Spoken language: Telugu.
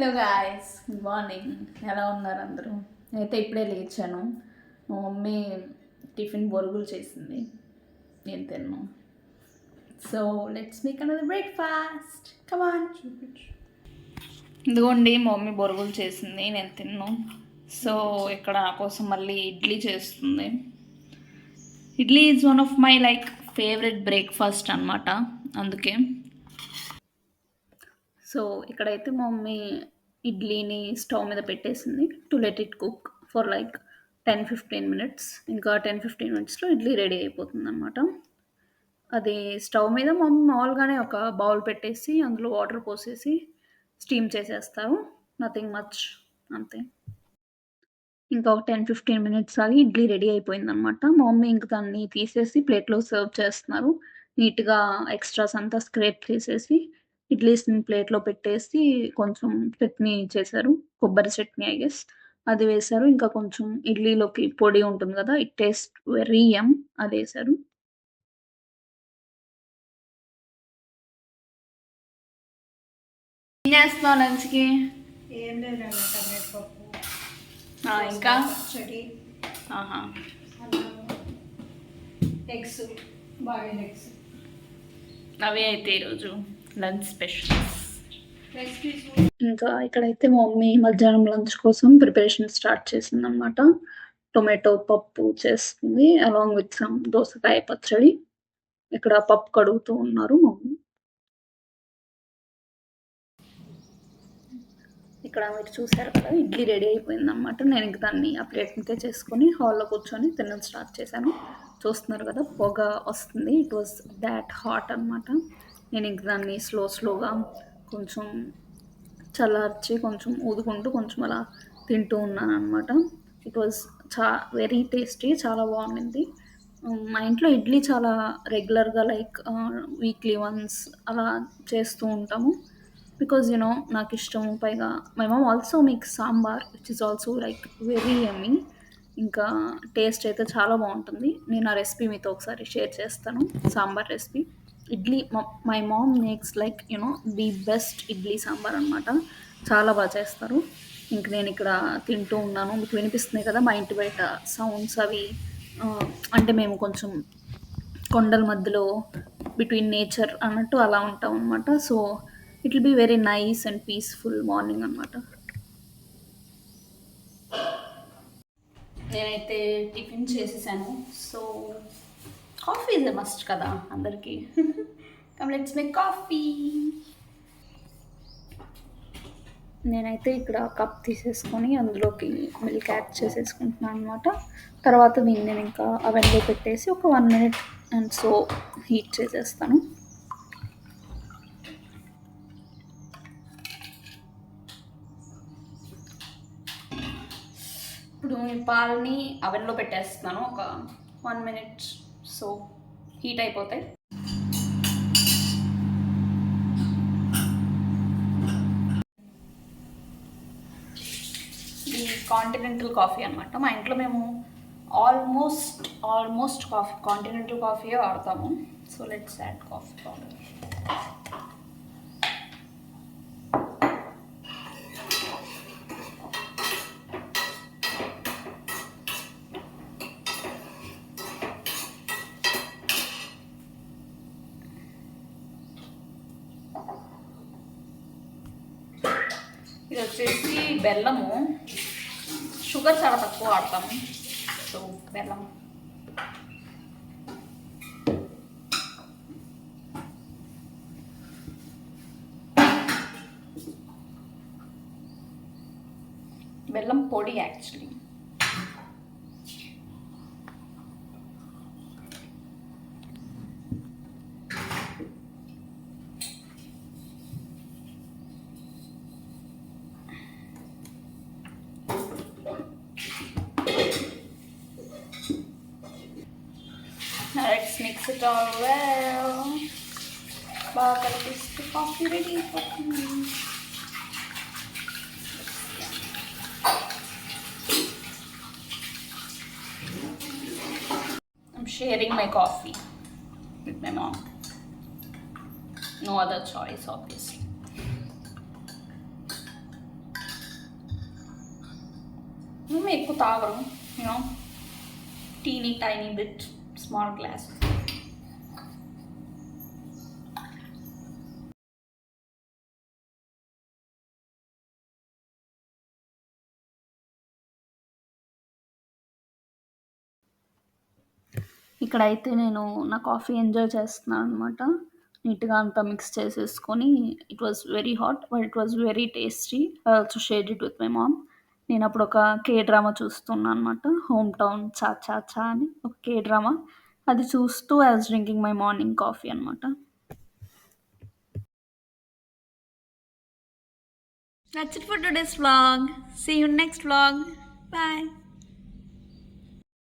Hello guys, good morning. ఎలా ఉన్నారు అందరూ? నేనైతే ఇప్పుడే లేచాను. మా మమ్మీ టిఫిన్ బొరుగులు చేసింది, నేను తిన్నాను. So let's make another breakfast. Come on, చూపించు. ఇదిగోండి, మా మమ్మీ బొరుగులు చేసింది, నేను తిన్నాను. సో ఇక్కడ నా కోసం మళ్ళీ ఇడ్లీ చేస్తుంది. Idli is one of my favourite breakfast అనమాట, అందుకే. సో ఇక్కడైతే మా మమ్మీ ఇడ్లీని స్టవ్ మీద పెట్టేసింది to let it cook for 10-15 minutes. ఇంకా 10-15 minutesలో ఇడ్లీ రెడీ అయిపోతుంది అనమాట. అది స్టవ్ మీద మా మమ్మీ మామూలుగానే ఒక బౌల్ పెట్టేసి అందులో వాటర్ పోసేసి స్టీమ్ చేసేస్తారు, నథింగ్ మచ్, అంతే. ఇంకా ఒక 10-15 minutes ఆగి ఇడ్లీ రెడీ అయిపోయిందనమాట. మా మమ్మీ ఇంక దాన్ని తీసేసి ప్లేట్లో సర్వ్ చేస్తున్నారు. నీట్గా ఎక్స్ట్రాస్ అంతా స్క్రేప్ చేసేసి ఇడ్లీస్ని ప్లేట్లో పెట్టేసి కొంచెం చట్నీ చేశారు, కొబ్బరి చట్నీ ఐ గెస్, అది వేశారు. ఇంకా కొంచెం ఇడ్లీలోకి పొడి ఉంటుంది కదా, ఇట్ టేస్ట్ వెరీ యమ్, అది వేశారు. ఏం చేస్తున్నావు లంచ్కి? ఏం లేదు, టమాటో పప్పు, ఇంకా పచ్చడి, ఎగ్స్, బాయిల్డ్ ఎగ్స్. అవే అయితే ఈరోజు లంచ్ స్పెషల్స్. ఇంకా ఇక్కడైతే మా మమ్మీ మధ్యాహ్నం లంచ్ కోసం ప్రిపరేషన్ స్టార్ట్ చేసింది అనమాట. టొమాటో పప్పు చేస్తుంది అలాంగ్ విత్ సమ్ దోసకాయ పచ్చడి. ఇక్కడ పప్పు కడుగుతూ ఉన్నారు మమ్మీ. ఇక్కడ మీరు చూసారు కదా, ఇడ్లీ రెడీ అయిపోయింది అనమాట. నేను ఇంక దాన్ని ఆ ప్లేట్ మీద చేసుకొని హాల్లో కూర్చొని తినడం స్టార్ట్ చేశాను. చూస్తున్నారు కదా, పొగ వస్తుంది. ఇట్ వాజ్ దాట్ హాట్ అనమాట. నేను ఇంక దాన్ని స్లోగా కొంచెం చల్లార్చి కొంచెం ఊదుకుంటూ కొంచెం అలా తింటూ ఉన్నాను అనమాట. ఇట్ వాజ్ వెరీ టేస్టీ, చాలా బాగుండింది. మా ఇంట్లో ఇడ్లీ చాలా రెగ్యులర్గా వీక్లీ వన్స్ అలా చేస్తూ ఉంటాము. బికాజ్ నాకు ఇష్టము. పైగా my mom also make sambar which is also very యమ్మీ. ఇంకా టేస్ట్ అయితే చాలా బాగుంటుంది. నేను ఆ రెసిపీ మీతో ఒకసారి షేర్ చేస్తాను, sambar recipe. Idli my mom makes the best idli sambar అనమాట. చాలా బాగా చేస్తారు. ఇంక నేను ఇక్కడ తింటూ ఉన్నాను. మీకు వినిపిస్తున్నాయి కదా మా ఇంటి బయట సౌండ్స్ అవి. అంటే మేము కొంచెం కొండల మధ్యలో బిట్వీన్ నేచర్ అన్నట్టు అలా ఉంటాం అనమాట. So it will be very nice and peaceful morning అనమాట. నేనైతే టిఫిన్ చేసేసాను. So coffee is a must కదా అందరికీ. Come let's make coffee. నేనైతే ఇక్కడ కప్ తీసేసుకొని అందులోకి మిల్క్ యాడ్ చేసేసుకుంటున్నాను అనమాట. తర్వాత దీన్ని నేను ఇంకా అవెన్లో పెట్టేసి ఒక 1 minute అండ్ సో హీట్ చేసేస్తాను. ఇప్పుడు ఈ పాలని అవెన్లో పెట్టేస్తున్నాను ఒక 1 minute, సో హీట్ అయిపోతాయి. ఇది కాంటినెంటల్ కాఫీ అనమాట. మా ఇంట్లో మేము ఆల్మోస్ట్ కాఫీ కాంటినెంటల్ కాఫీయే వాడతాము. So let's add coffee powder. ఇది వచ్చేసి బెల్లము. షుగర్ చాలా తక్కువ వాడతాము, సో బెల్లం. బెల్లం పొడి actually. Now let's mix it all well. బాగా కలిపిస్తే కాఫీ రెడీ అయిపోతుంది. I'm sharing my coffee with my mom. No other choice, obviously. మేము ఎక్కువ తాగడం, you know teeny tiny bit small glass. ఇక్కడైతే నేను నా కాఫీ ఎంజాయ్ చేస్తున్నాను అనమాట. నీట్గా అంతా మిక్స్ చేసేసుకొని, it was very hot but it was very tasty. I also shared it with my mom. నేను అప్పుడు ఒక కే డ్రామా చూస్తున్నాను అనమాట, హోమ్ టౌన్ చా చా చా అని ఒక కే డ్రామా. అది చూస్తూ I was drinking my morning coffee అనమాట. That's it for today's vlog. See you next vlog. Bye.